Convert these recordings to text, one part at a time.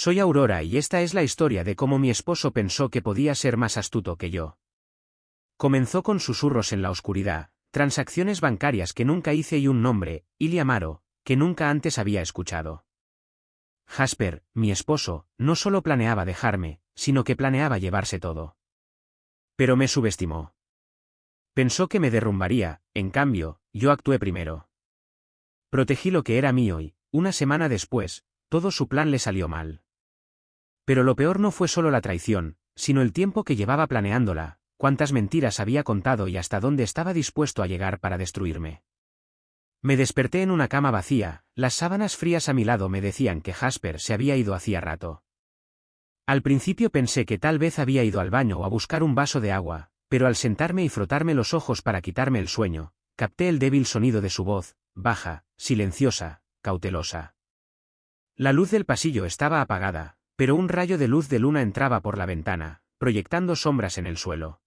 Soy Aurora y esta es la historia de cómo mi esposo pensó que podía ser más astuto que yo. Comenzó con susurros en la oscuridad, transacciones bancarias que nunca hice y un nombre, Ilya Amaro, que nunca antes había escuchado. Jasper, mi esposo, no solo planeaba dejarme, sino que planeaba llevarse todo. Pero me subestimó. Pensó que me derrumbaría, en cambio, yo actué primero. Protegí lo que era mío y, una semana después, todo su plan le salió mal. Pero lo peor no fue solo la traición, sino el tiempo que llevaba planeándola, cuántas mentiras había contado y hasta dónde estaba dispuesto a llegar para destruirme. Me desperté en una cama vacía, las sábanas frías a mi lado me decían que Jasper se había ido hacía rato. Al principio pensé que tal vez había ido al baño o a buscar un vaso de agua, pero al sentarme y frotarme los ojos para quitarme el sueño, capté el débil sonido de su voz, baja, silenciosa, cautelosa. La luz del pasillo estaba apagada, pero un rayo de luz de luna entraba por la ventana, proyectando sombras en el suelo.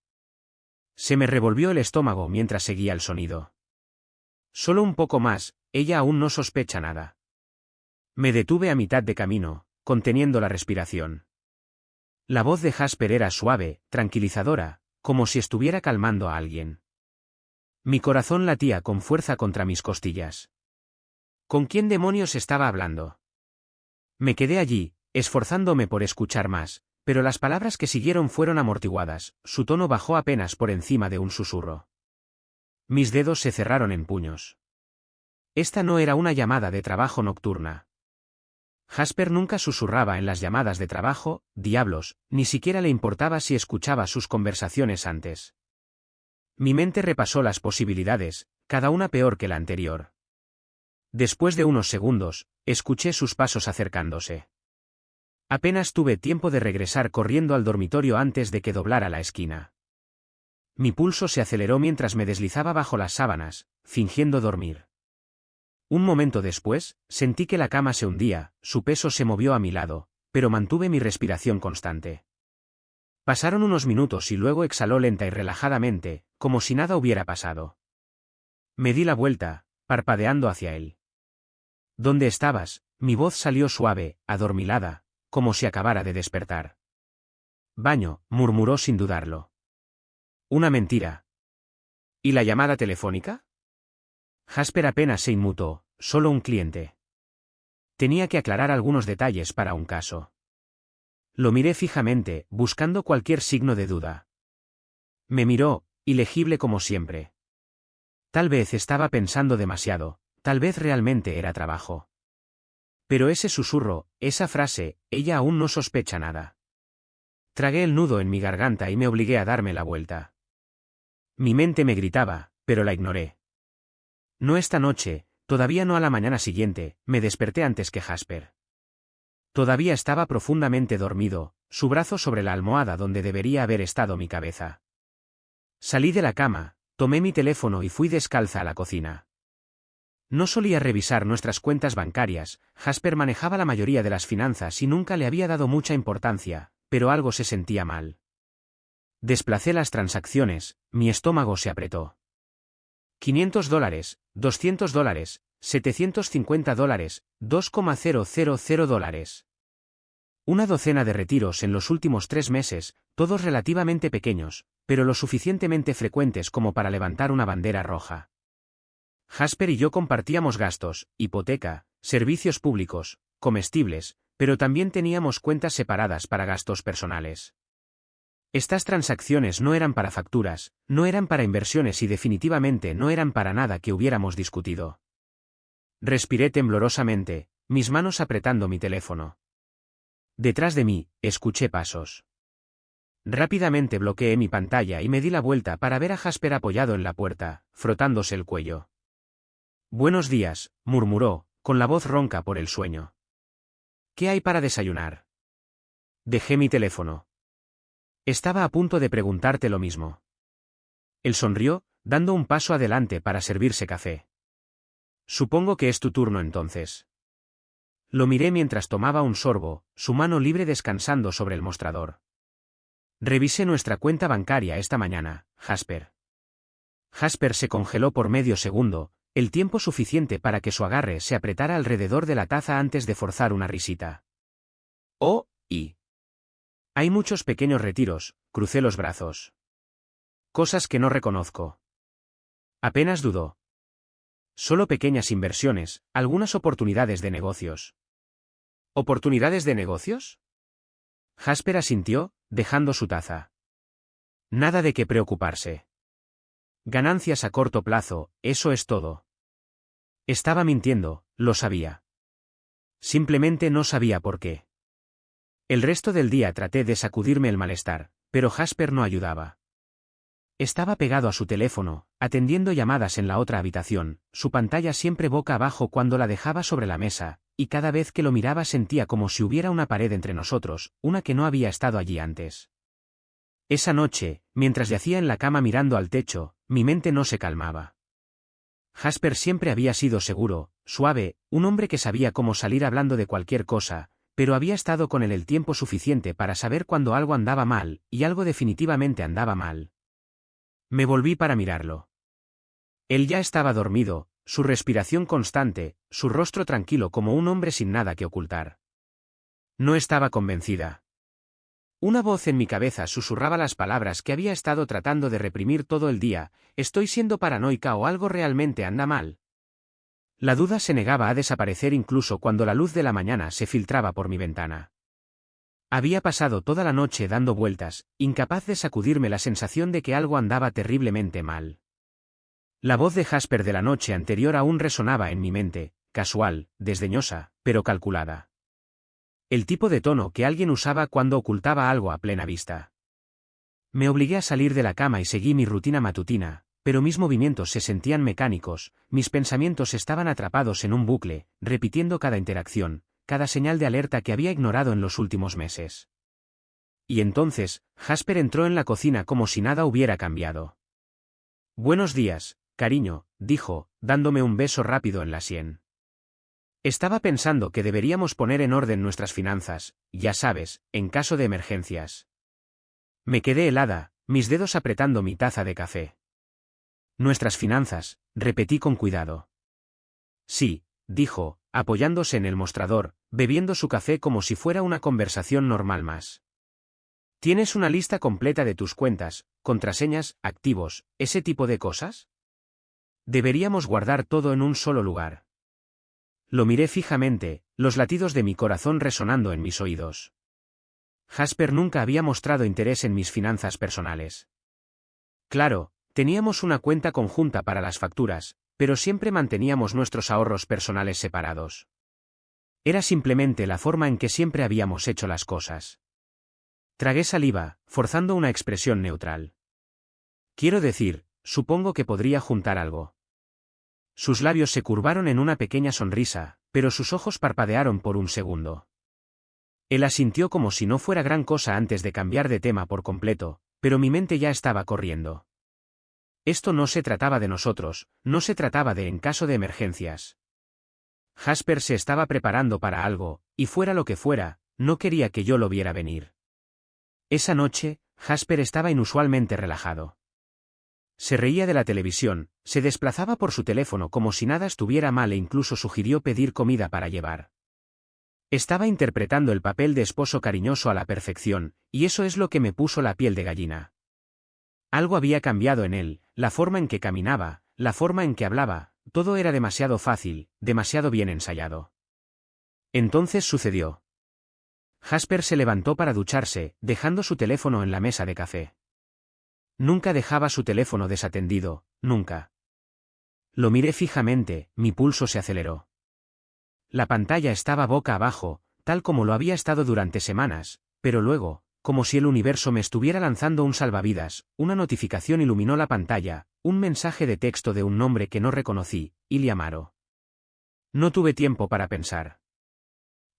Se me revolvió el estómago mientras seguía el sonido. Solo un poco más, ella aún no sospecha nada. Me detuve a mitad de camino, conteniendo la respiración. La voz de Jasper era suave, tranquilizadora, como si estuviera calmando a alguien. Mi corazón latía con fuerza contra mis costillas. ¿Con quién demonios estaba hablando? Me quedé allí, esforzándome por escuchar más, pero las palabras que siguieron fueron amortiguadas, su tono bajó apenas por encima de un susurro. Mis dedos se cerraron en puños. Esta no era una llamada de trabajo nocturna. Jasper nunca susurraba en las llamadas de trabajo, diablos, ni siquiera le importaba si escuchaba sus conversaciones antes. Mi mente repasó las posibilidades, cada una peor que la anterior. Después de unos segundos, escuché sus pasos acercándose. Apenas tuve tiempo de regresar corriendo al dormitorio antes de que doblara la esquina. Mi pulso se aceleró mientras me deslizaba bajo las sábanas, fingiendo dormir. Un momento después, sentí que la cama se hundía, su peso se movió a mi lado, pero mantuve mi respiración constante. Pasaron unos minutos y luego exhaló lenta y relajadamente, como si nada hubiera pasado. Me di la vuelta, parpadeando hacia él. ¿Dónde estabas? Mi voz salió suave, adormilada, como si acabara de despertar. Baño, murmuró sin dudarlo. Una mentira. ¿Y la llamada telefónica? Jasper apenas se inmutó, solo un cliente. Tenía que aclarar algunos detalles para un caso. Lo miré fijamente, buscando cualquier signo de duda. Me miró, ilegible como siempre. Tal vez estaba pensando demasiado, tal vez realmente era trabajo. Pero ese susurro, esa frase, ella aún no sospecha nada. Tragué el nudo en mi garganta y me obligué a darme la vuelta. Mi mente me gritaba, pero la ignoré. No esta noche, todavía no a la mañana siguiente, me desperté antes que Jasper. Todavía estaba profundamente dormido, su brazo sobre la almohada donde debería haber estado mi cabeza. Salí de la cama, tomé mi teléfono y fui descalza a la cocina. No solía revisar nuestras cuentas bancarias, Jasper manejaba la mayoría de las finanzas y nunca le había dado mucha importancia, pero algo se sentía mal. Desplacé las transacciones, mi estómago se apretó. $500, $200, $750, $2,000. Una docena de retiros en los últimos 3 meses, todos relativamente pequeños, pero lo suficientemente frecuentes como para levantar una bandera roja. Jasper y yo compartíamos gastos, hipoteca, servicios públicos, comestibles, pero también teníamos cuentas separadas para gastos personales. Estas transacciones no eran para facturas, no eran para inversiones y definitivamente no eran para nada que hubiéramos discutido. Respiré temblorosamente, mis manos apretando mi teléfono. Detrás de mí, escuché pasos. Rápidamente bloqueé mi pantalla y me di la vuelta para ver a Jasper apoyado en la puerta, frotándose el cuello. Buenos días, murmuró, con la voz ronca por el sueño. ¿Qué hay para desayunar? Dejé mi teléfono. Estaba a punto de preguntarte lo mismo. Él sonrió, dando un paso adelante para servirse café. Supongo que es tu turno entonces. Lo miré mientras tomaba un sorbo, su mano libre descansando sobre el mostrador. Revisé nuestra cuenta bancaria esta mañana, Jasper. Jasper se congeló por medio segundo, el tiempo suficiente para que su agarre se apretara alrededor de la taza antes de forzar una risita. Oh, y. Hay muchos pequeños retiros, crucé los brazos. Cosas que no reconozco. Apenas dudó. Solo pequeñas inversiones, algunas oportunidades de negocios. ¿Oportunidades de negocios? Jasper asintió, dejando su taza. Nada de qué preocuparse. Ganancias a corto plazo, eso es todo. Estaba mintiendo, lo sabía. Simplemente no sabía por qué. El resto del día traté de sacudirme el malestar, pero Jasper no ayudaba. Estaba pegado a su teléfono, atendiendo llamadas en la otra habitación, su pantalla siempre boca abajo cuando la dejaba sobre la mesa, y cada vez que lo miraba sentía como si hubiera una pared entre nosotros, una que no había estado allí antes. Esa noche, mientras yacía en la cama mirando al techo, mi mente no se calmaba. Jasper siempre había sido seguro, suave, un hombre que sabía cómo salir hablando de cualquier cosa, pero había estado con él el tiempo suficiente para saber cuando algo andaba mal, y algo definitivamente andaba mal. Me volví para mirarlo. Él ya estaba dormido, su respiración constante, su rostro tranquilo como un hombre sin nada que ocultar. No estaba convencida. Una voz en mi cabeza susurraba las palabras que había estado tratando de reprimir todo el día: ¿estoy siendo paranoica o algo realmente anda mal? La duda se negaba a desaparecer incluso cuando la luz de la mañana se filtraba por mi ventana. Había pasado toda la noche dando vueltas, incapaz de sacudirme la sensación de que algo andaba terriblemente mal. La voz de Jasper de la noche anterior aún resonaba en mi mente, casual, desdeñosa, pero calculada. El tipo de tono que alguien usaba cuando ocultaba algo a plena vista. Me obligué a salir de la cama y seguí mi rutina matutina, pero mis movimientos se sentían mecánicos, mis pensamientos estaban atrapados en un bucle, repitiendo cada interacción, cada señal de alerta que había ignorado en los últimos meses. Y entonces, Jasper entró en la cocina como si nada hubiera cambiado. «Buenos días, cariño», dijo, dándome un beso rápido en la sien. Estaba pensando que deberíamos poner en orden nuestras finanzas, ya sabes, en caso de emergencias. Me quedé helada, mis dedos apretando mi taza de café. Nuestras finanzas, repetí con cuidado. Sí, dijo, apoyándose en el mostrador, bebiendo su café como si fuera una conversación normal más. ¿Tienes una lista completa de tus cuentas, contraseñas, activos, ese tipo de cosas? Deberíamos guardar todo en un solo lugar. Lo miré fijamente, los latidos de mi corazón resonando en mis oídos. Jasper nunca había mostrado interés en mis finanzas personales. Claro, teníamos una cuenta conjunta para las facturas, pero siempre manteníamos nuestros ahorros personales separados. Era simplemente la forma en que siempre habíamos hecho las cosas. Tragué saliva, forzando una expresión neutral. Quiero decir, supongo que podría juntar algo. Sus labios se curvaron en una pequeña sonrisa, pero sus ojos parpadearon por un segundo. Él asintió como si no fuera gran cosa antes de cambiar de tema por completo, pero mi mente ya estaba corriendo. Esto no se trataba de nosotros, no se trataba de en caso de emergencias. Jasper se estaba preparando para algo, y fuera lo que fuera, no quería que yo lo viera venir. Esa noche, Jasper estaba inusualmente relajado. Se reía de la televisión, se desplazaba por su teléfono como si nada estuviera mal e incluso sugirió pedir comida para llevar. Estaba interpretando el papel de esposo cariñoso a la perfección, y eso es lo que me puso la piel de gallina. Algo había cambiado en él, la forma en que caminaba, la forma en que hablaba, todo era demasiado fácil, demasiado bien ensayado. Entonces sucedió. Jasper se levantó para ducharse, dejando su teléfono en la mesa de café. Nunca dejaba su teléfono desatendido, nunca. Lo miré fijamente, mi pulso se aceleró. La pantalla estaba boca abajo, tal como lo había estado durante semanas, pero luego, como si el universo me estuviera lanzando un salvavidas, una notificación iluminó la pantalla, un mensaje de texto de un nombre que no reconocí, Ilya Amaro. No tuve tiempo para pensar.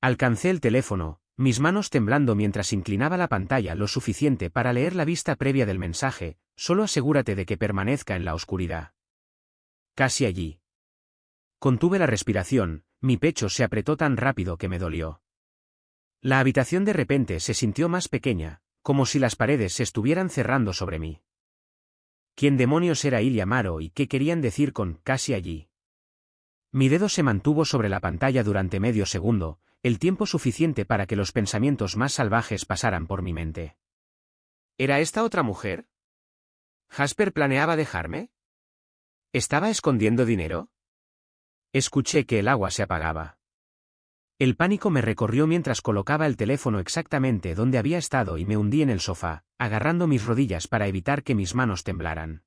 Alcancé el teléfono, mis manos temblando mientras inclinaba la pantalla lo suficiente para leer la vista previa del mensaje: solo asegúrate de que permanezca en la oscuridad. Casi allí. Contuve la respiración, mi pecho se apretó tan rápido que me dolió. La habitación de repente se sintió más pequeña, como si las paredes se estuvieran cerrando sobre mí. ¿Quién demonios era Ilya Amaro y qué querían decir con «casi allí»? Mi dedo se mantuvo sobre la pantalla durante medio segundo, el tiempo suficiente para que los pensamientos más salvajes pasaran por mi mente. ¿Era esta otra mujer? ¿Jasper planeaba dejarme? ¿Estaba escondiendo dinero? Escuché que el agua se apagaba. El pánico me recorrió mientras colocaba el teléfono exactamente donde había estado y me hundí en el sofá, agarrando mis rodillas para evitar que mis manos temblaran.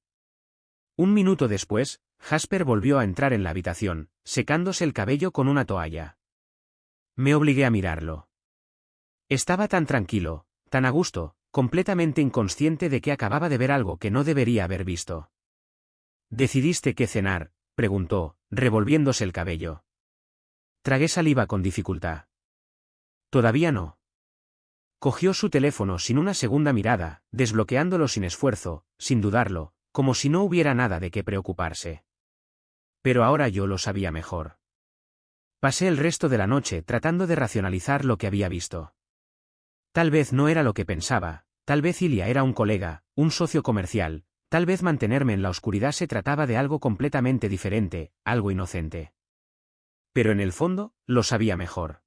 Un minuto después, Jasper volvió a entrar en la habitación, secándose el cabello con una toalla. Me obligué a mirarlo. Estaba tan tranquilo, tan a gusto, completamente inconsciente de que acababa de ver algo que no debería haber visto. ¿Decidiste qué cenar?, preguntó, revolviéndose el cabello. Tragué saliva con dificultad. Todavía no. Cogió su teléfono sin una segunda mirada, desbloqueándolo sin esfuerzo, sin dudarlo, como si no hubiera nada de qué preocuparse. Pero ahora yo lo sabía mejor. Pasé el resto de la noche tratando de racionalizar lo que había visto. Tal vez no era lo que pensaba, tal vez Ilya era un colega, un socio comercial, tal vez mantenerme en la oscuridad se trataba de algo completamente diferente, algo inocente. Pero en el fondo, lo sabía mejor.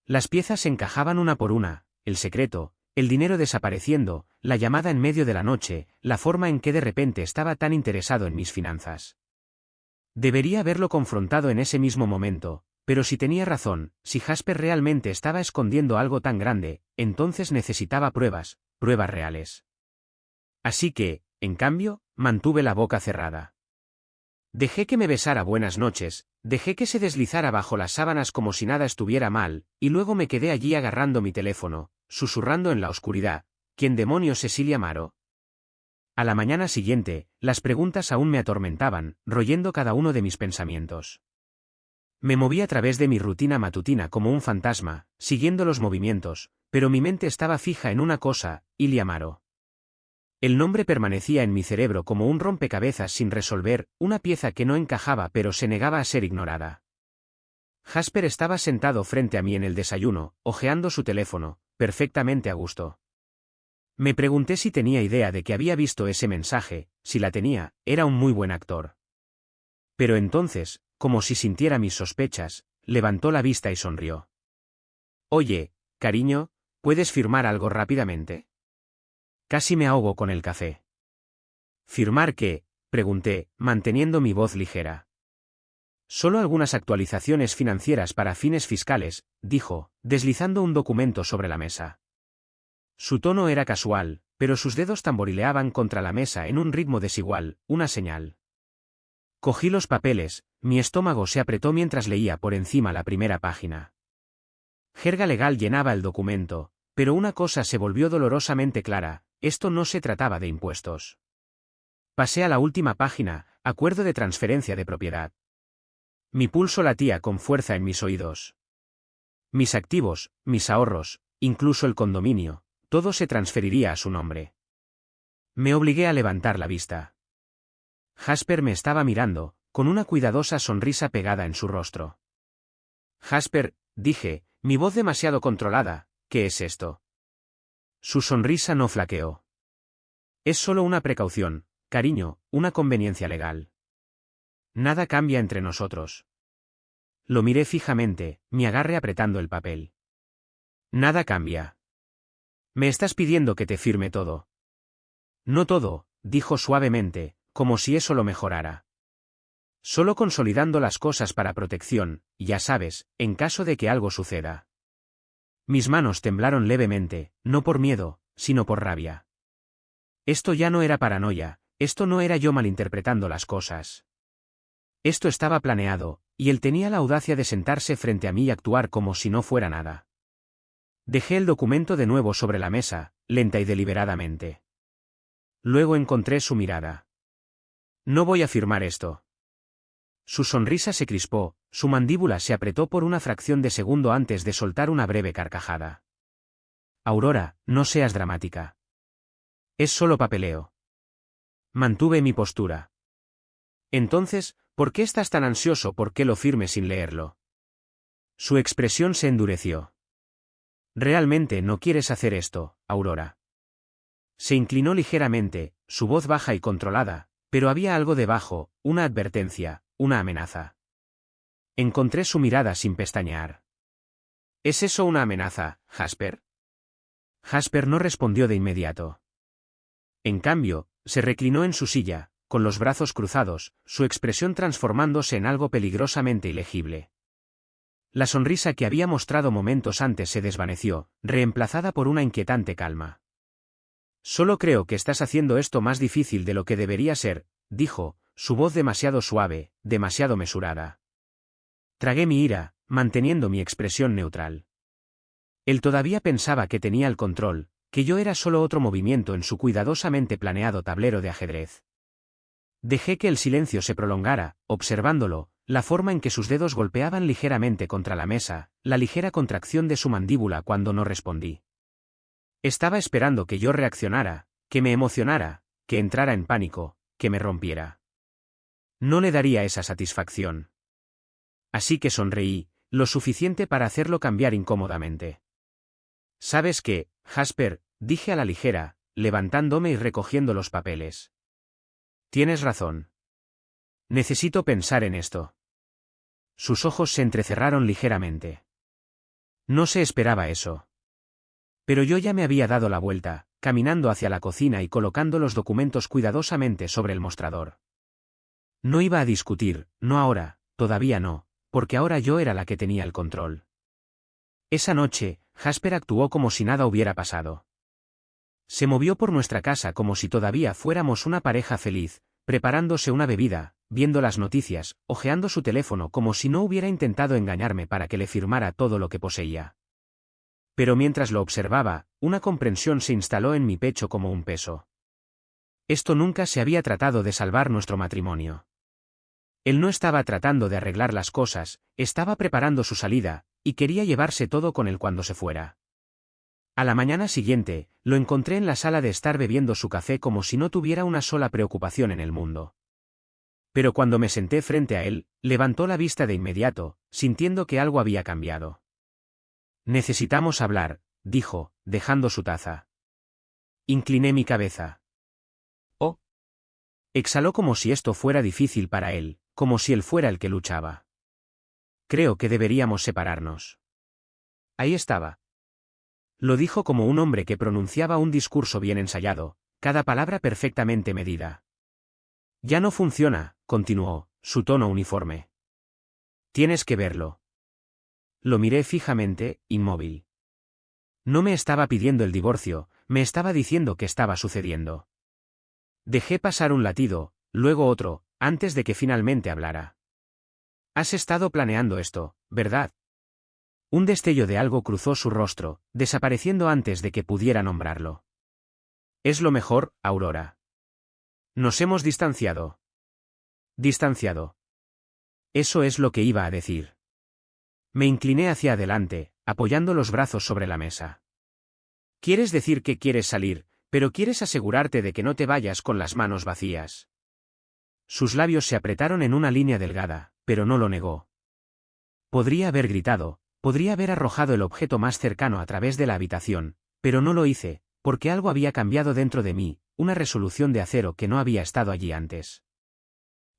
Las piezas se encajaban una por una, el secreto, el dinero desapareciendo, la llamada en medio de la noche, la forma en que de repente estaba tan interesado en mis finanzas. Debería haberlo confrontado en ese mismo momento, pero si tenía razón, si Jasper realmente estaba escondiendo algo tan grande, entonces necesitaba pruebas, pruebas reales. Así que, en cambio, mantuve la boca cerrada. Dejé que me besara buenas noches, dejé que se deslizara bajo las sábanas como si nada estuviera mal, y luego me quedé allí agarrando mi teléfono, susurrando en la oscuridad, ¿quién demonios es Ilya Amaro? A la mañana siguiente, las preguntas aún me atormentaban, royendo cada uno de mis pensamientos. Me moví a través de mi rutina matutina como un fantasma, siguiendo los movimientos, pero mi mente estaba fija en una cosa, Ilya Amaro. El nombre permanecía en mi cerebro como un rompecabezas sin resolver, una pieza que no encajaba pero se negaba a ser ignorada. Jasper estaba sentado frente a mí en el desayuno, hojeando su teléfono, perfectamente a gusto. Me pregunté si tenía idea de que había visto ese mensaje, si la tenía, era un muy buen actor. Pero entonces, como si sintiera mis sospechas, levantó la vista y sonrió. Oye, cariño, ¿puedes firmar algo rápidamente? Casi me ahogo con el café. ¿Firmar qué?, pregunté, manteniendo mi voz ligera. Solo algunas actualizaciones financieras para fines fiscales, dijo, deslizando un documento sobre la mesa. Su tono era casual, pero sus dedos tamborileaban contra la mesa en un ritmo desigual, una señal. Cogí los papeles, mi estómago se apretó mientras leía por encima la primera página. Jerga legal llenaba el documento, pero una cosa se volvió dolorosamente clara, esto no se trataba de impuestos. Pasé a la última página, acuerdo de transferencia de propiedad. Mi pulso latía con fuerza en mis oídos. Mis activos, mis ahorros, incluso el condominio, todo se transferiría a su nombre. Me obligué a levantar la vista. Jasper me estaba mirando, con una cuidadosa sonrisa pegada en su rostro. Jasper, dije, mi voz demasiado controlada, ¿qué es esto? Su sonrisa no flaqueó. Es solo una precaución, cariño, una conveniencia legal. Nada cambia entre nosotros. Lo miré fijamente, mi agarre apretando el papel. Nada cambia. Me estás pidiendo que te firme todo. No todo, dijo suavemente, como si eso lo mejorara. Solo consolidando las cosas para protección, ya sabes, en caso de que algo suceda. Mis manos temblaron levemente, no por miedo, sino por rabia. Esto ya no era paranoia, esto no era yo malinterpretando las cosas. Esto estaba planeado, y él tenía la audacia de sentarse frente a mí y actuar como si no fuera nada. Dejé el documento de nuevo sobre la mesa, lenta y deliberadamente. Luego encontré su mirada. No voy a firmar esto. Su sonrisa se crispó, su mandíbula se apretó por una fracción de segundo antes de soltar una breve carcajada. Aurora, no seas dramática. Es solo papeleo. Mantuve mi postura. Entonces, ¿por qué estás tan ansioso por que lo firme sin leerlo? Su expresión se endureció. Realmente no quieres hacer esto, Aurora. Se inclinó ligeramente, su voz baja y controlada, pero había algo debajo, una advertencia, una amenaza. Encontré su mirada sin pestañear. ¿Es eso una amenaza, Jasper? Jasper no respondió de inmediato. En cambio, se reclinó en su silla, con los brazos cruzados, su expresión transformándose en algo peligrosamente ilegible. La sonrisa que había mostrado momentos antes se desvaneció, reemplazada por una inquietante calma. Solo creo que estás haciendo esto más difícil de lo que debería ser, dijo, su voz demasiado suave, demasiado mesurada. Tragué mi ira, manteniendo mi expresión neutral. Él todavía pensaba que tenía el control, que yo era solo otro movimiento en su cuidadosamente planeado tablero de ajedrez. Dejé que el silencio se prolongara, observándolo, la forma en que sus dedos golpeaban ligeramente contra la mesa, la ligera contracción de su mandíbula cuando no respondí. Estaba esperando que yo reaccionara, que me emocionara, que entrara en pánico, que me rompiera. No le daría esa satisfacción. Así que sonreí, lo suficiente para hacerlo cambiar incómodamente. ¿Sabes qué, Jasper?, dije a la ligera, levantándome y recogiendo los papeles. Tienes razón. Necesito pensar en esto. Sus ojos se entrecerraron ligeramente. No se esperaba eso. Pero yo ya me había dado la vuelta, caminando hacia la cocina y colocando los documentos cuidadosamente sobre el mostrador. No iba a discutir, no ahora, todavía no, porque ahora yo era la que tenía el control. Esa noche, Jasper actuó como si nada hubiera pasado. Se movió por nuestra casa como si todavía fuéramos una pareja feliz, preparándose una bebida, viendo las noticias, hojeando su teléfono como si no hubiera intentado engañarme para que le firmara todo lo que poseía. Pero mientras lo observaba, una comprensión se instaló en mi pecho como un peso. Esto nunca se había tratado de salvar nuestro matrimonio. Él no estaba tratando de arreglar las cosas, estaba preparando su salida, y quería llevarse todo con él cuando se fuera. A la mañana siguiente, lo encontré en la sala de estar bebiendo su café como si no tuviera una sola preocupación en el mundo. Pero cuando me senté frente a él, levantó la vista de inmediato, sintiendo que algo había cambiado. Necesitamos hablar, dijo, dejando su taza. Incliné mi cabeza. Oh. Exhaló como si esto fuera difícil para él, como si él fuera el que luchaba. Creo que deberíamos separarnos. Ahí estaba. Lo dijo como un hombre que pronunciaba un discurso bien ensayado, cada palabra perfectamente medida. Ya no funciona, continuó, su tono uniforme. Tienes que verlo. Lo miré fijamente, inmóvil. No me estaba pidiendo el divorcio, me estaba diciendo qué estaba sucediendo. Dejé pasar un latido, luego otro, antes de que finalmente hablara. Has estado planeando esto, ¿verdad? Un destello de algo cruzó su rostro, desapareciendo antes de que pudiera nombrarlo. Es lo mejor, Aurora. Nos hemos distanciado. Distanciado. Eso es lo que iba a decir. Me incliné hacia adelante, apoyando los brazos sobre la mesa. Quieres decir que quieres salir, pero quieres asegurarte de que no te vayas con las manos vacías. Sus labios se apretaron en una línea delgada, pero no lo negó. Podría haber gritado, podría haber arrojado el objeto más cercano a través de la habitación, pero no lo hice, porque algo había cambiado dentro de mí, una resolución de acero que no había estado allí antes.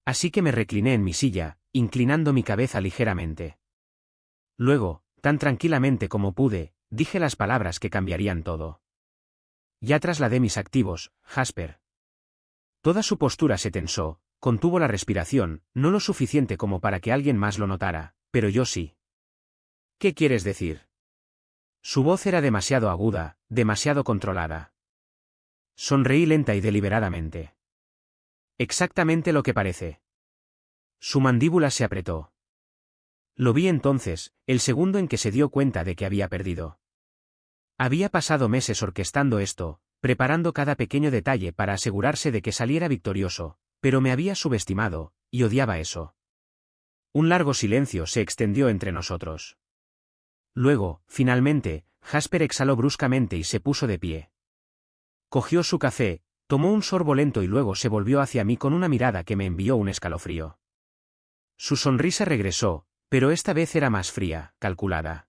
Así que me recliné en mi silla, inclinando mi cabeza ligeramente. Luego, tan tranquilamente como pude, dije las palabras que cambiarían todo. Ya trasladé mis activos, Jasper. Toda su postura se tensó, contuvo la respiración, no lo suficiente como para que alguien más lo notara, pero yo sí. ¿Qué quieres decir? Su voz era demasiado aguda, demasiado controlada. Sonreí lenta y deliberadamente. Exactamente lo que parece. Su mandíbula se apretó. Lo vi entonces, el segundo en que se dio cuenta de que había perdido. Había pasado meses orquestando esto, preparando cada pequeño detalle para asegurarse de que saliera victorioso, pero me había subestimado, y odiaba eso. Un largo silencio se extendió entre nosotros. Luego, finalmente, Jasper exhaló bruscamente y se puso de pie. Cogió su café, tomó un sorbo lento y luego se volvió hacia mí con una mirada que me envió un escalofrío. Su sonrisa regresó, pero esta vez era más fría, calculada.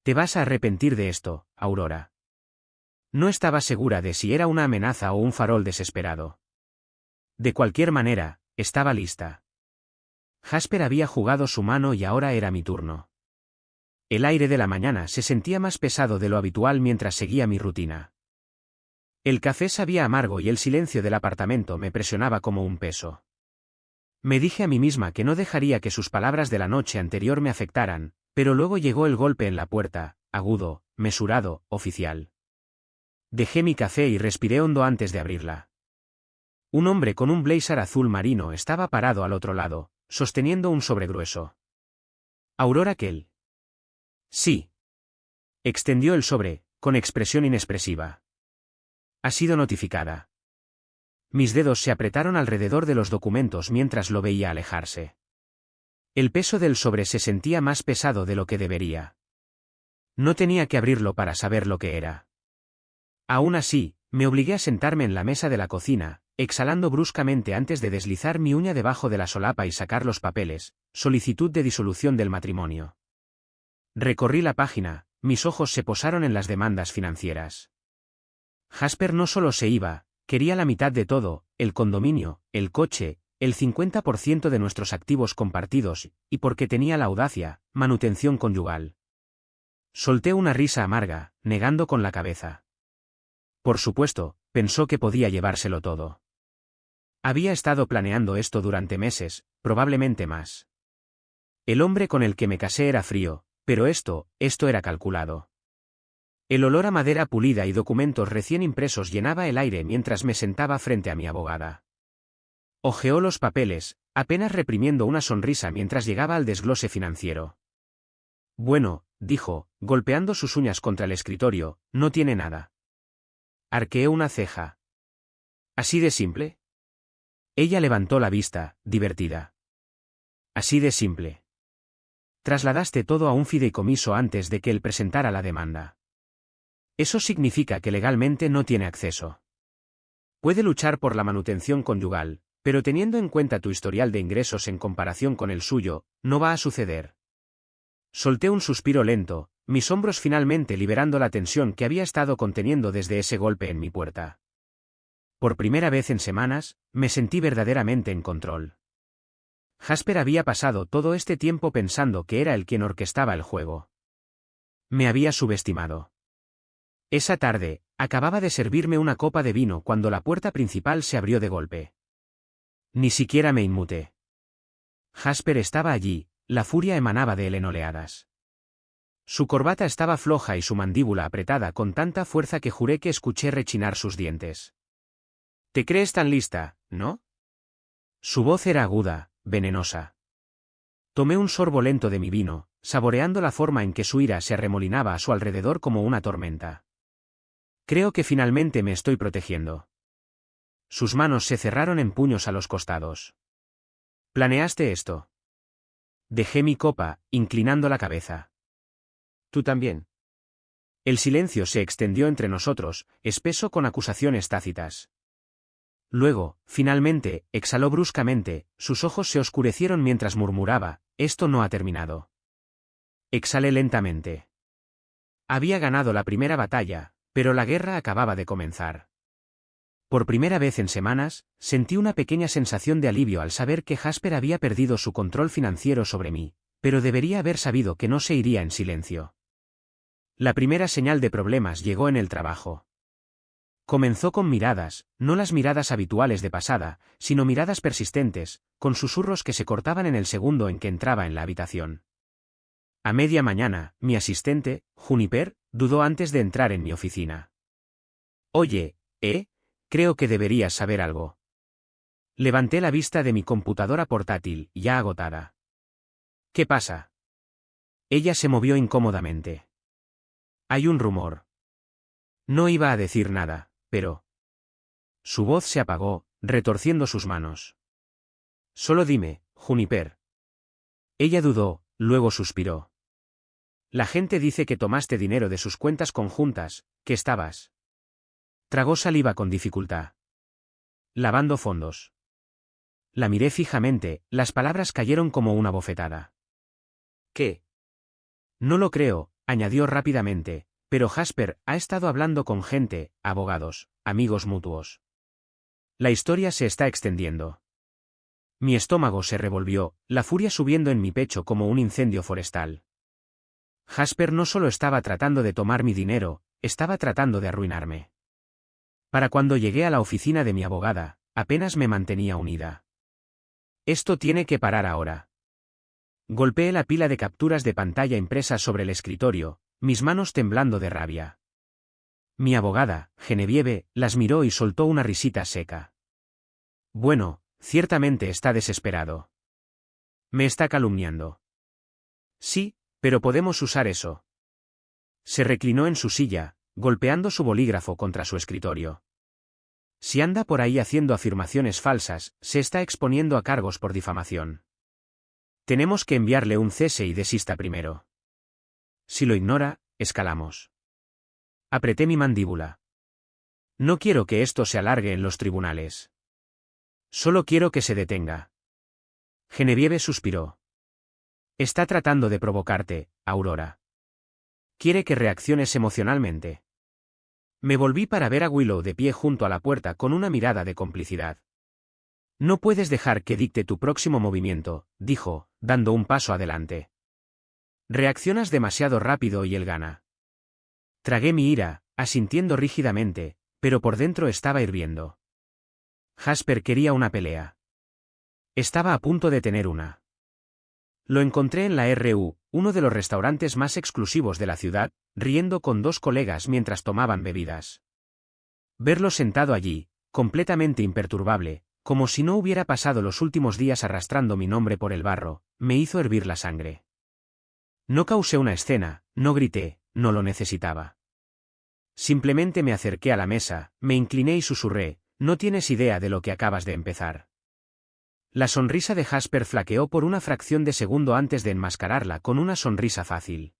Te vas a arrepentir de esto, Aurora. No estaba segura de si era una amenaza o un farol desesperado. De cualquier manera, estaba lista. Jasper había jugado su mano y ahora era mi turno. El aire de la mañana se sentía más pesado de lo habitual mientras seguía mi rutina. El café sabía amargo y el silencio del apartamento me presionaba como un peso. Me dije a mí misma que no dejaría que sus palabras de la noche anterior me afectaran, pero luego llegó el golpe en la puerta, agudo, mesurado, oficial. Dejé mi café y respiré hondo antes de abrirla. Un hombre con un blazer azul marino estaba parado al otro lado, sosteniendo un sobre grueso. ¿Aurora Kell? Sí. Extendió el sobre, con expresión inexpresiva. Ha sido notificada. Mis dedos se apretaron alrededor de los documentos mientras lo veía alejarse. El peso del sobre se sentía más pesado de lo que debería. No tenía que abrirlo para saber lo que era. Aún así, me obligué a sentarme en la mesa de la cocina, exhalando bruscamente antes de deslizar mi uña debajo de la solapa y sacar los papeles, solicitud de disolución del matrimonio. Recorrí la página, mis ojos se posaron en las demandas financieras. Jasper no solo se iba, quería la mitad de todo, el condominio, el coche, el 50% de nuestros activos compartidos, y porque tenía la audacia, manutención conyugal. Solté una risa amarga, negando con la cabeza. Por supuesto, pensó que podía llevárselo todo. Había estado planeando esto durante meses, probablemente más. El hombre con el que me casé era frío, pero esto era calculado. El olor a madera pulida y documentos recién impresos llenaba el aire mientras me sentaba frente a mi abogada. Hojeó los papeles, apenas reprimiendo una sonrisa mientras llegaba al desglose financiero. Bueno, dijo, golpeando sus uñas contra el escritorio, no tiene nada. Arqueé una ceja. ¿Así de simple? Ella levantó la vista, divertida. Así de simple. Trasladaste todo a un fideicomiso antes de que él presentara la demanda. Eso significa que legalmente no tiene acceso. Puede luchar por la manutención conyugal, pero teniendo en cuenta tu historial de ingresos en comparación con el suyo, no va a suceder. Solté un suspiro lento, mis hombros finalmente liberando la tensión que había estado conteniendo desde ese golpe en mi puerta. Por primera vez en semanas, me sentí verdaderamente en control. Jasper había pasado todo este tiempo pensando que era él quien orquestaba el juego. Me había subestimado. Esa tarde, acababa de servirme una copa de vino cuando la puerta principal se abrió de golpe. Ni siquiera me inmuté. Jasper estaba allí, la furia emanaba de él en oleadas. Su corbata estaba floja y su mandíbula apretada con tanta fuerza que juré que escuché rechinar sus dientes. ¿Te crees tan lista, no? Su voz era aguda, venenosa. Tomé un sorbo lento de mi vino, saboreando la forma en que su ira se arremolinaba a su alrededor como una tormenta. Creo que finalmente me estoy protegiendo. Sus manos se cerraron en puños a los costados. ¿Planeaste esto? Dejé mi copa, inclinando la cabeza. ¿Tú también? El silencio se extendió entre nosotros, espeso con acusaciones tácitas. Luego, finalmente, exhaló bruscamente, sus ojos se oscurecieron mientras murmuraba, esto no ha terminado. Exhalé lentamente. Había ganado la primera batalla, pero la guerra acababa de comenzar. Por primera vez en semanas, sentí una pequeña sensación de alivio al saber que Jasper había perdido su control financiero sobre mí, pero debería haber sabido que no se iría en silencio. La primera señal de problemas llegó en el trabajo. Comenzó con miradas, no las miradas habituales de pasada, sino miradas persistentes, con susurros que se cortaban en el segundo en que entraba en la habitación. A media mañana, mi asistente, Juniper, dudó antes de entrar en mi oficina. Oye, creo que deberías saber algo. Levanté la vista de mi computadora portátil, ya agotada. ¿Qué pasa? Ella se movió incómodamente. Hay un rumor. No iba a decir nada, pero... Su voz se apagó, retorciendo sus manos. Solo dime, Juniper. Ella dudó, luego suspiró. La gente dice que tomaste dinero de sus cuentas conjuntas, que estabas. Tragó saliva con dificultad. Lavando fondos. La miré fijamente, las palabras cayeron como una bofetada. ¿Qué? No lo creo, añadió rápidamente, pero Jasper ha estado hablando con gente, abogados, amigos mutuos. La historia se está extendiendo. Mi estómago se revolvió, la furia subiendo en mi pecho como un incendio forestal. Jasper no solo estaba tratando de tomar mi dinero, estaba tratando de arruinarme. Para cuando llegué a la oficina de mi abogada, apenas me mantenía unida. Esto tiene que parar ahora. Golpeé la pila de capturas de pantalla impresas sobre el escritorio, mis manos temblando de rabia. Mi abogada, Genevieve, las miró y soltó una risita seca. Bueno, ciertamente está desesperado. Me está calumniando. Sí, pero podemos usar eso. Se reclinó en su silla, golpeando su bolígrafo contra su escritorio. Si anda por ahí haciendo afirmaciones falsas, se está exponiendo a cargos por difamación. Tenemos que enviarle un cese y desista primero. Si lo ignora, escalamos. Apreté mi mandíbula. No quiero que esto se alargue en los tribunales. Solo quiero que se detenga. Genevieve suspiró. Está tratando de provocarte, Aurora. Quiere que reacciones emocionalmente. Me volví para ver a Willow de pie junto a la puerta con una mirada de complicidad. No puedes dejar que dicte tu próximo movimiento, dijo, dando un paso adelante. Reaccionas demasiado rápido y él gana. Tragué mi ira, asintiendo rígidamente, pero por dentro estaba hirviendo. Jasper quería una pelea. Estaba a punto de tener una. Lo encontré en la RU, uno de los restaurantes más exclusivos de la ciudad, riendo con dos colegas mientras tomaban bebidas. Verlo sentado allí, completamente imperturbable, como si no hubiera pasado los últimos días arrastrando mi nombre por el barro, me hizo hervir la sangre. No causé una escena, no grité, no lo necesitaba. Simplemente me acerqué a la mesa, me incliné y susurré, no tienes idea de lo que acabas de empezar. La sonrisa de Jasper flaqueó por una fracción de segundo antes de enmascararla con una sonrisa fácil.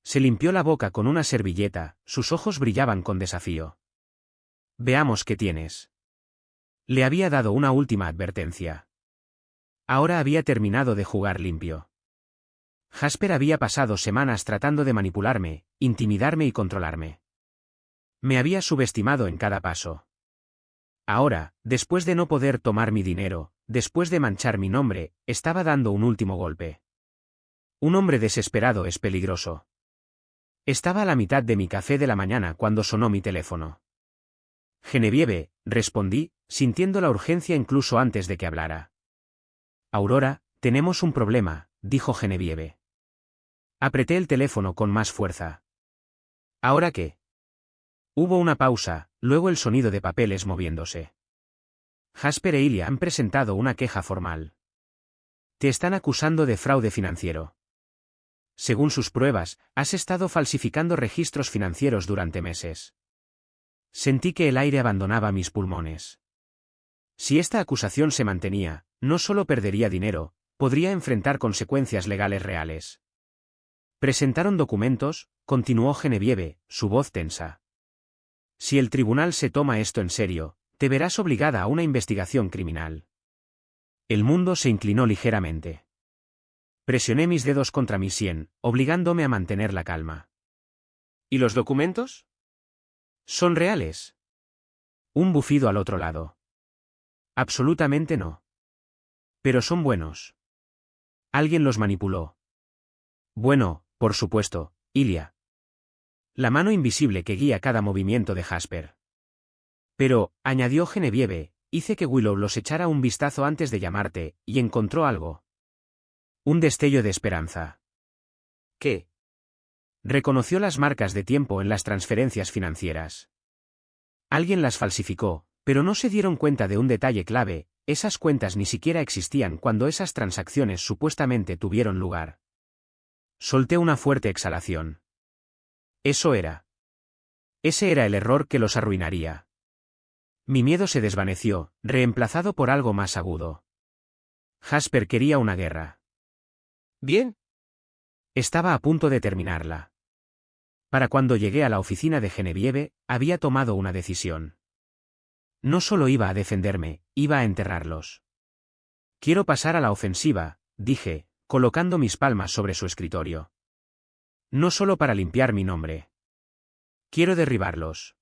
Se limpió la boca con una servilleta, sus ojos brillaban con desafío. Veamos qué tienes. Le había dado una última advertencia. Ahora había terminado de jugar limpio. Jasper había pasado semanas tratando de manipularme, intimidarme y controlarme. Me había subestimado en cada paso. Ahora, después de no poder tomar mi dinero, después de manchar mi nombre, estaba dando un último golpe. Un hombre desesperado es peligroso. Estaba a la mitad de mi café de la mañana cuando sonó mi teléfono. Genevieve, respondí, sintiendo la urgencia incluso antes de que hablara. Aurora, tenemos un problema, dijo Genevieve. Apreté el teléfono con más fuerza. ¿Ahora qué? Hubo una pausa, luego el sonido de papeles moviéndose. Jasper e Ilya han presentado una queja formal. Te están acusando de fraude financiero. Según sus pruebas, has estado falsificando registros financieros durante meses. Sentí que el aire abandonaba mis pulmones. Si esta acusación se mantenía, no solo perdería dinero, podría enfrentar consecuencias legales reales. Presentaron documentos, continuó Genevieve, su voz tensa. Si el tribunal se toma esto en serio, te verás obligada a una investigación criminal. El mundo se inclinó ligeramente. Presioné mis dedos contra mi sien, obligándome a mantener la calma. ¿Y los documentos? ¿Son reales? Un bufido al otro lado. Absolutamente no. Pero son buenos. Alguien los manipuló. Bueno, por supuesto, Ilya. La mano invisible que guía cada movimiento de Jasper. Pero, añadió Genevieve, hice que Willow los echara un vistazo antes de llamarte, y encontró algo. Un destello de esperanza. ¿Qué? Reconoció las marcas de tiempo en las transferencias financieras. Alguien las falsificó, pero no se dieron cuenta de un detalle clave, esas cuentas ni siquiera existían cuando esas transacciones supuestamente tuvieron lugar. Solté una fuerte exhalación. Eso era. Ese era el error que los arruinaría. Mi miedo se desvaneció, reemplazado por algo más agudo. Jasper quería una guerra. Bien. Estaba a punto de terminarla. Para cuando llegué a la oficina de Genevieve, había tomado una decisión. No solo iba a defenderme, iba a enterrarlos. Quiero pasar a la ofensiva, dije, colocando mis palmas sobre su escritorio. No solo para limpiar mi nombre. Quiero derribarlos.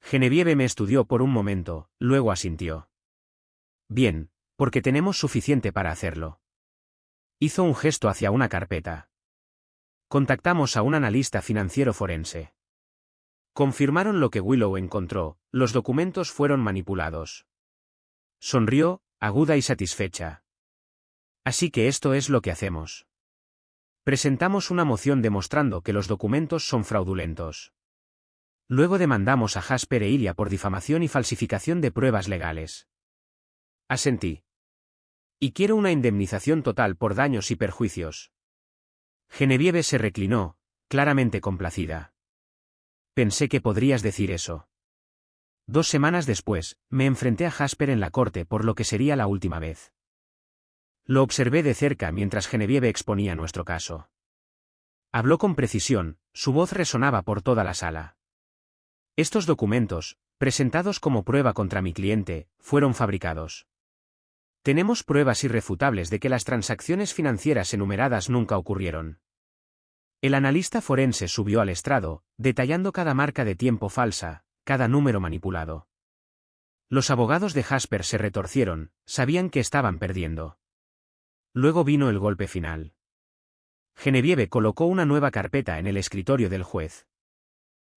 Genevieve me estudió por un momento, luego asintió. Bien, porque tenemos suficiente para hacerlo. Hizo un gesto hacia una carpeta. Contactamos a un analista financiero forense. Confirmaron lo que Willow encontró, los documentos fueron manipulados. Sonrió, aguda y satisfecha. Así que esto es lo que hacemos. Presentamos una moción demostrando que los documentos son fraudulentos. Luego demandamos a Jasper e Ilya por difamación y falsificación de pruebas legales. Asentí. Y quiero una indemnización total por daños y perjuicios. Genevieve se reclinó, claramente complacida. Pensé que podrías decir eso. 2 semanas después, me enfrenté a Jasper en la corte por lo que sería la última vez. Lo observé de cerca mientras Genevieve exponía nuestro caso. Habló con precisión, su voz resonaba por toda la sala. Estos documentos, presentados como prueba contra mi cliente, fueron fabricados. Tenemos pruebas irrefutables de que las transacciones financieras enumeradas nunca ocurrieron. El analista forense subió al estrado, detallando cada marca de tiempo falsa, cada número manipulado. Los abogados de Jasper se retorcieron, sabían que estaban perdiendo. Luego vino el golpe final. Genevieve colocó una nueva carpeta en el escritorio del juez.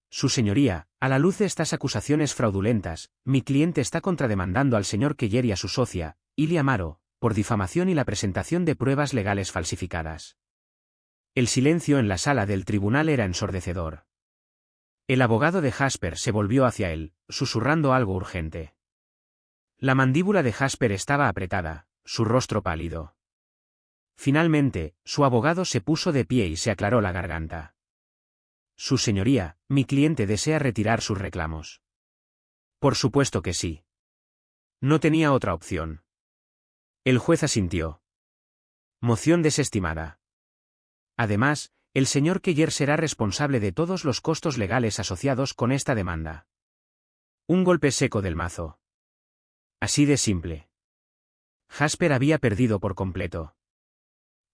Su señoría, a la luz de estas acusaciones fraudulentas, mi cliente está contrademandando al señor Keller y a su socia, Ilya Amaro, por difamación y la presentación de pruebas legales falsificadas. El silencio en la sala del tribunal era ensordecedor. El abogado de Jasper se volvió hacia él, susurrando algo urgente. La mandíbula de Jasper estaba apretada, su rostro pálido. Finalmente, su abogado se puso de pie y se aclaró la garganta. Su señoría, mi cliente desea retirar sus reclamos. Por supuesto que sí. No tenía otra opción. El juez asintió. Moción desestimada. Además, el señor Keller será responsable de todos los costos legales asociados con esta demanda. Un golpe seco del mazo. Así de simple. Jasper había perdido por completo.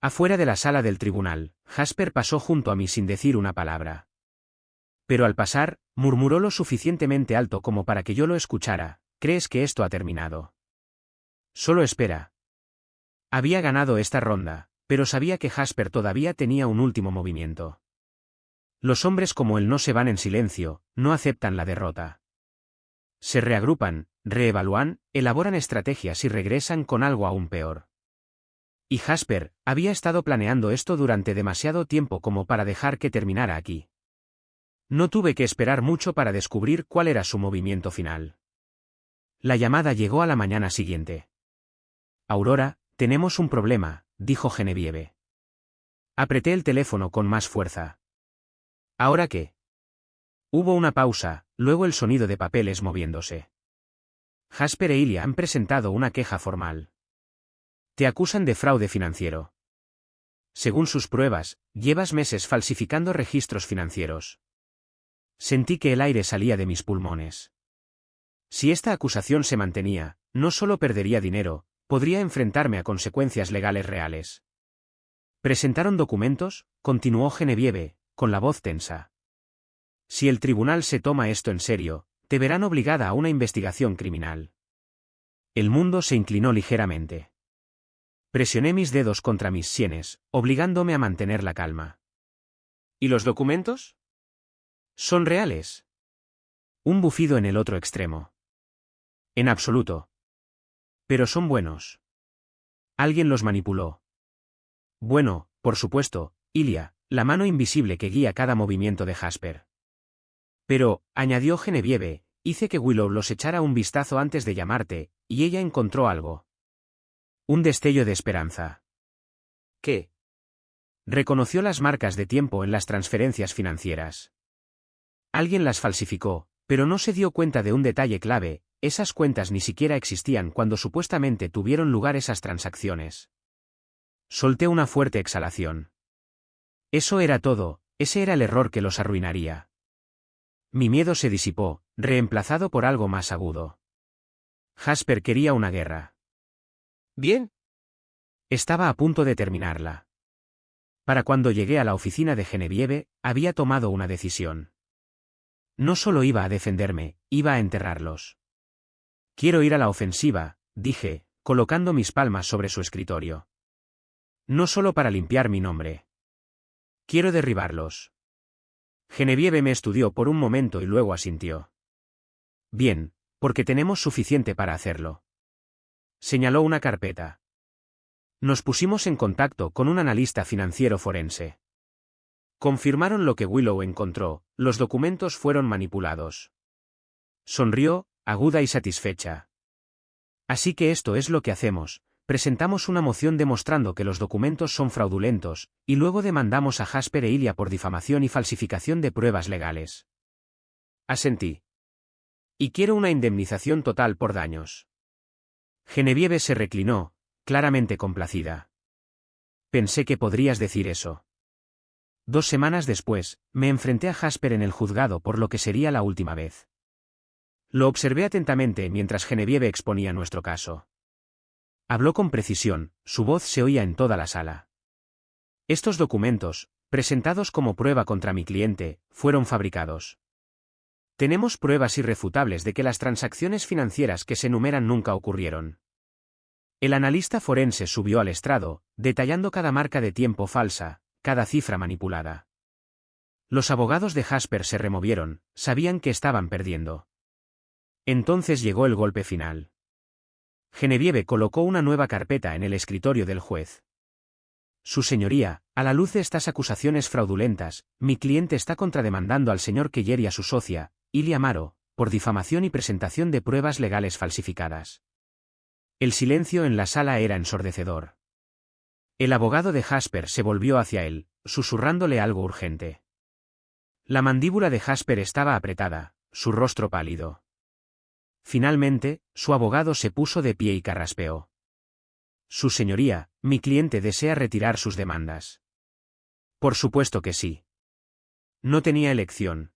Afuera de la sala del tribunal, Jasper pasó junto a mí sin decir una palabra. Pero al pasar, murmuró lo suficientemente alto como para que yo lo escuchara: ¿crees que esto ha terminado? Solo espera. Había ganado esta ronda, pero sabía que Jasper todavía tenía un último movimiento. Los hombres como él no se van en silencio, no aceptan la derrota. Se reagrupan, reevalúan, elaboran estrategias y regresan con algo aún peor. Y Jasper había estado planeando esto durante demasiado tiempo como para dejar que terminara aquí. No tuve que esperar mucho para descubrir cuál era su movimiento final. La llamada llegó a la mañana siguiente. Aurora, tenemos un problema, dijo Genevieve. Apreté el teléfono con más fuerza. ¿Ahora qué? Hubo una pausa, luego el sonido de papeles moviéndose. Jasper e Ilya han presentado una queja formal. Te acusan de fraude financiero. Según sus pruebas, llevas meses falsificando registros financieros. Sentí que el aire salía de mis pulmones. Si esta acusación se mantenía, no solo perdería dinero, podría enfrentarme a consecuencias legales reales. ¿Presentaron documentos?, continuó Genevieve, con la voz tensa. Si el tribunal se toma esto en serio, te verán obligada a una investigación criminal. El mundo se inclinó ligeramente. Presioné mis dedos contra mis sienes, obligándome a mantener la calma. ¿Y los documentos? ¿Son reales? Un bufido en el otro extremo. En absoluto. Pero son buenos. Alguien los manipuló. Bueno, por supuesto, Ilya, la mano invisible que guía cada movimiento de Jasper. Pero, añadió Genevieve, hice que Willow los echara un vistazo antes de llamarte, y ella encontró algo. Un destello de esperanza. ¿Qué? Reconoció las marcas de tiempo en las transferencias financieras. Alguien las falsificó, pero no se dio cuenta de un detalle clave: esas cuentas ni siquiera existían cuando supuestamente tuvieron lugar esas transacciones. Solté una fuerte exhalación. Eso era todo, ese era el error que los arruinaría. Mi miedo se disipó, reemplazado por algo más agudo. Jasper quería una guerra. Bien. Estaba a punto de terminarla. Para cuando llegué a la oficina de Genevieve, había tomado una decisión. No solo iba a defenderme, iba a enterrarlos. Quiero ir a la ofensiva, dije, colocando mis palmas sobre su escritorio. No solo para limpiar mi nombre. Quiero derribarlos. Genevieve me estudió por un momento y luego asintió. Bien, porque tenemos suficiente para hacerlo. Señaló una carpeta. Nos pusimos en contacto con un analista financiero forense. Confirmaron lo que Willow encontró, los documentos fueron manipulados. Sonrió, aguda y satisfecha. Así que esto es lo que hacemos, presentamos una moción demostrando que los documentos son fraudulentos, y luego demandamos a Jasper e Ilya por difamación y falsificación de pruebas legales. Asentí. Y quiero una indemnización total por daños. Genevieve se reclinó, claramente complacida. Pensé que podrías decir eso. 2 semanas después, me enfrenté a Jasper en el juzgado por lo que sería la última vez. Lo observé atentamente mientras Genevieve exponía nuestro caso. Habló con precisión, su voz se oía en toda la sala. Estos documentos, presentados como prueba contra mi cliente, fueron fabricados. Tenemos pruebas irrefutables de que las transacciones financieras que se enumeran nunca ocurrieron. El analista forense subió al estrado, detallando cada marca de tiempo falsa, cada cifra manipulada. Los abogados de Jasper se removieron, sabían que estaban perdiendo. Entonces llegó el golpe final. Genevieve colocó una nueva carpeta en el escritorio del juez. Su señoría, a la luz de estas acusaciones fraudulentas, mi cliente está contrademandando al señor Keller y a su socia, Ilya Amaro, por difamación y presentación de pruebas legales falsificadas. El silencio en la sala era ensordecedor. El abogado de Jasper se volvió hacia él, susurrándole algo urgente. La mandíbula de Jasper estaba apretada, su rostro pálido. Finalmente, su abogado se puso de pie y carraspeó. Su señoría, mi cliente desea retirar sus demandas. Por supuesto que sí. No tenía elección.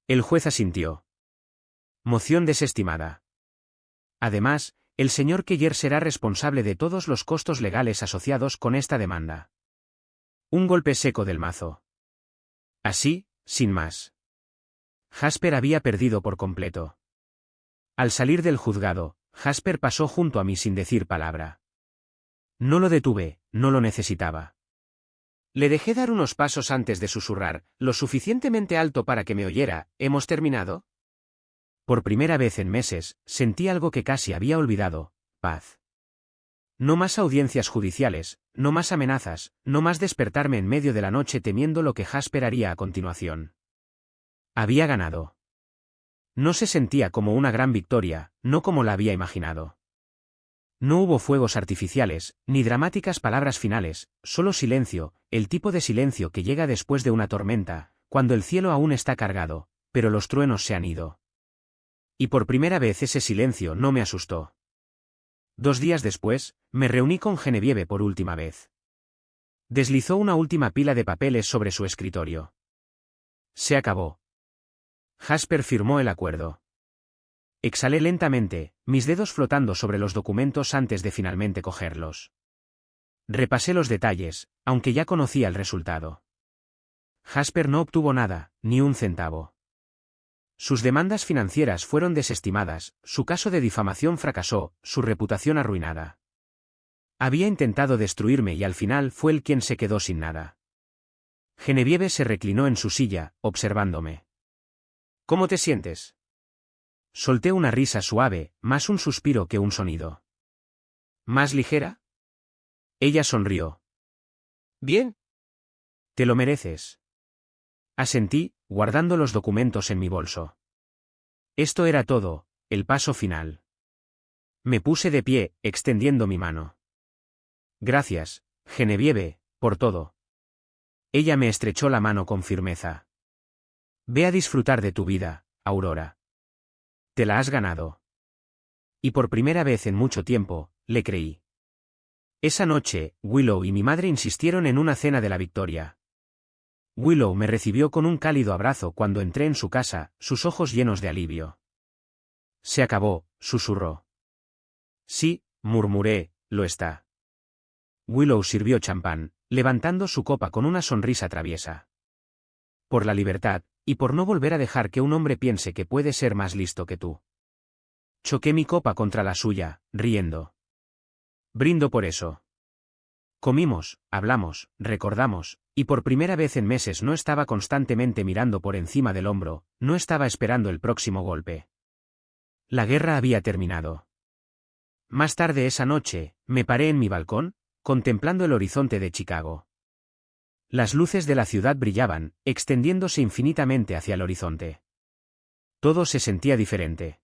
El juez asintió. Moción desestimada. Además, el señor Keller será responsable de todos los costos legales asociados con esta demanda. Un golpe seco del mazo. Así, sin más. Jasper había perdido por completo. Al salir del juzgado, Jasper pasó junto a mí sin decir palabra. No lo detuve, no lo necesitaba. Le dejé dar unos pasos antes de susurrar, lo suficientemente alto para que me oyera. ¿Hemos terminado? Por primera vez en meses, sentí algo que casi había olvidado: paz. No más audiencias judiciales, no más amenazas, no más despertarme en medio de la noche temiendo lo que Jasper haría a continuación. Había ganado. No se sentía como una gran victoria, no como la había imaginado. No hubo fuegos artificiales, ni dramáticas palabras finales, solo silencio, el tipo de silencio que llega después de una tormenta, cuando el cielo aún está cargado, pero los truenos se han ido. Y por primera vez ese silencio no me asustó. 2 días después, me reuní con Genevieve por última vez. Deslizó una última pila de papeles sobre su escritorio. Se acabó. Jasper firmó el acuerdo. Exhalé lentamente, mis dedos flotando sobre los documentos antes de finalmente cogerlos. Repasé los detalles, aunque ya conocía el resultado. Jasper no obtuvo nada, ni un centavo. Sus demandas financieras fueron desestimadas, su caso de difamación fracasó, su reputación arruinada. Había intentado destruirme y al final fue él quien se quedó sin nada. Genevieve se reclinó en su silla, observándome. ¿Cómo te sientes? Solté una risa suave, más un suspiro que un sonido. ¿Más ligera? Ella sonrió. Bien. Te lo mereces. Asentí, guardando los documentos en mi bolso. Esto era todo, el paso final. Me puse de pie, extendiendo mi mano. Gracias, Genevieve, por todo. Ella me estrechó la mano con firmeza. Ve a disfrutar de tu vida, Aurora. Te la has ganado. Y por primera vez en mucho tiempo, le creí. Esa noche, Willow y mi madre insistieron en una cena de la victoria. Willow me recibió con un cálido abrazo cuando entré en su casa, sus ojos llenos de alivio. Se acabó, susurró. Sí, murmuré, lo está. Willow sirvió champán, levantando su copa con una sonrisa traviesa. Por la libertad, y por no volver a dejar que un hombre piense que puede ser más listo que tú. Choqué mi copa contra la suya, riendo. Brindo por eso. Comimos, hablamos, recordamos, y por primera vez en meses no estaba constantemente mirando por encima del hombro, no estaba esperando el próximo golpe. La guerra había terminado. Más tarde esa noche, me paré en mi balcón, contemplando el horizonte de Chicago. Las luces de la ciudad brillaban, extendiéndose infinitamente hacia el horizonte. Todo se sentía diferente.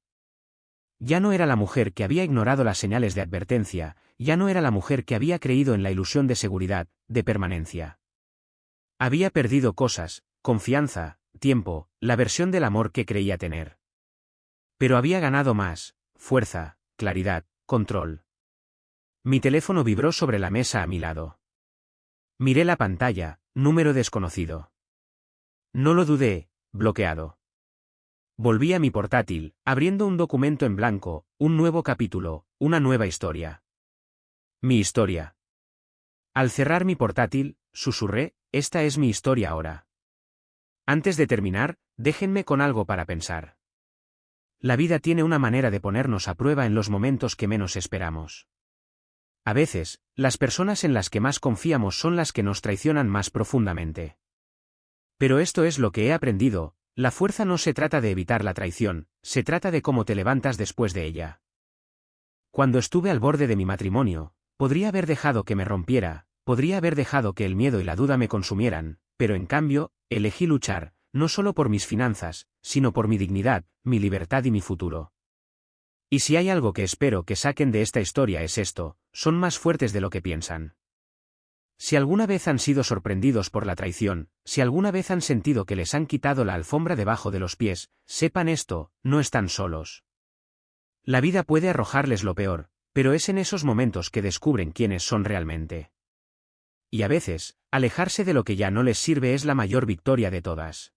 Ya no era la mujer que había ignorado las señales de advertencia, ya no era la mujer que había creído en la ilusión de seguridad, de permanencia. Había perdido cosas, confianza, tiempo, la versión del amor que creía tener. Pero había ganado más, fuerza, claridad, control. Mi teléfono vibró sobre la mesa a mi lado. Miré la pantalla, número desconocido. No lo dudé, bloqueado. Volví a mi portátil, abriendo un documento en blanco, un nuevo capítulo, una nueva historia. Mi historia. Al cerrar mi portátil, susurré, esta es mi historia ahora. Antes de terminar, déjenme con algo para pensar. La vida tiene una manera de ponernos a prueba en los momentos que menos esperamos. A veces, las personas en las que más confiamos son las que nos traicionan más profundamente. Pero esto es lo que he aprendido. La fuerza no se trata de evitar la traición, se trata de cómo te levantas después de ella. Cuando estuve al borde de mi matrimonio, podría haber dejado que me rompiera, podría haber dejado que el miedo y la duda me consumieran, pero en cambio, elegí luchar, no solo por mis finanzas, sino por mi dignidad, mi libertad y mi futuro. Y si hay algo que espero que saquen de esta historia es esto, son más fuertes de lo que piensan. Si alguna vez han sido sorprendidos por la traición, si alguna vez han sentido que les han quitado la alfombra debajo de los pies, sepan esto, no están solos. La vida puede arrojarles lo peor, pero es en esos momentos que descubren quiénes son realmente. Y a veces, alejarse de lo que ya no les sirve es la mayor victoria de todas.